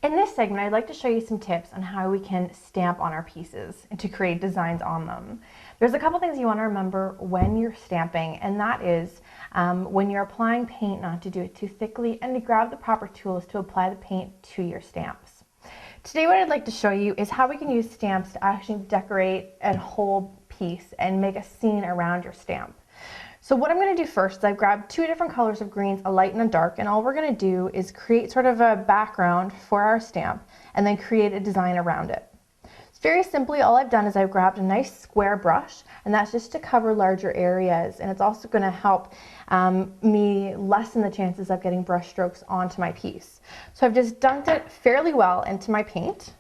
In this segment, I'd like to show you some tips on how we can stamp on our pieces and to create designs on them. There's a couple things you want to remember when you're stamping, and that is when you're applying paint, not to do it too thickly, and to grab the proper tools to apply the paint to your stamps. Today what I'd like to show you is how we can use stamps to actually decorate a whole piece and make a scene around your stamp. So what I'm going to do first is I've grabbed two different colors of greens, a light and a dark, and all we're going to do is create sort of a background for our stamp and then create a design around it. It's very simply, all I've done is I've grabbed a nice square brush, and that's just to cover larger areas, and it's also going to help me lessen the chances of getting brush strokes onto my piece. So I've just dunked it fairly well into my paint,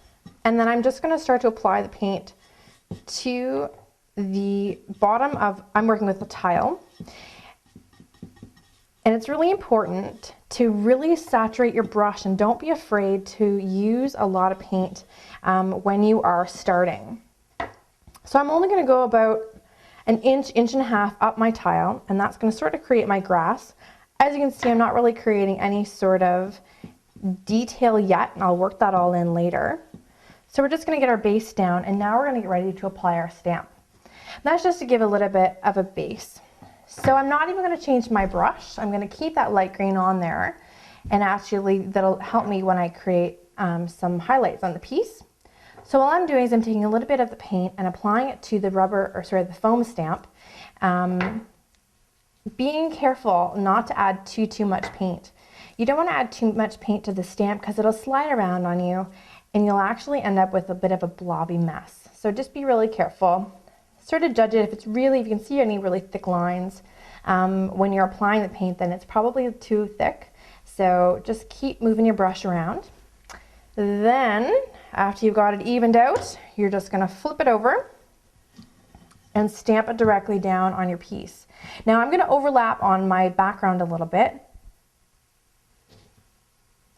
and then I'm just going to start to apply the paint to the bottom of, I'm working with a tile, and it's really important to really saturate your brush and don't be afraid to use a lot of paint when you are starting. So I'm only going to go about an inch, inch and a half up my tile, and that's going to sort of create my grass. As you can see, I'm not really creating any sort of detail yet, and I'll work that all in later. So we're just going to get our base down, and now we're going to get ready to apply our stamp. That's just to give a little bit of a base. So I'm not even going to change my brush. I'm going to keep that light green on there, and actually that'll help me when I create some highlights on the piece. So all I'm doing is I'm taking a little bit of the paint and applying it to the the foam stamp, being careful not to add too much paint. You don't want to add too much paint to the stamp because it'll slide around on you and you'll actually end up with a bit of a blobby mess. So just be really careful. Sort of judge it. If you can see any really thick lines when you're applying the paint, then it's probably too thick. So just keep moving your brush around. Then after you've got it evened out, you're just going to flip it over and stamp it directly down on your piece. Now I'm going to overlap on my background a little bit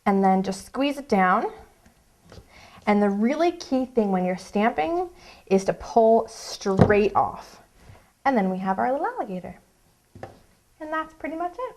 and then just squeeze it down. And the really key thing when you're stamping is to pull straight off. And then we have our little alligator. And that's pretty much it.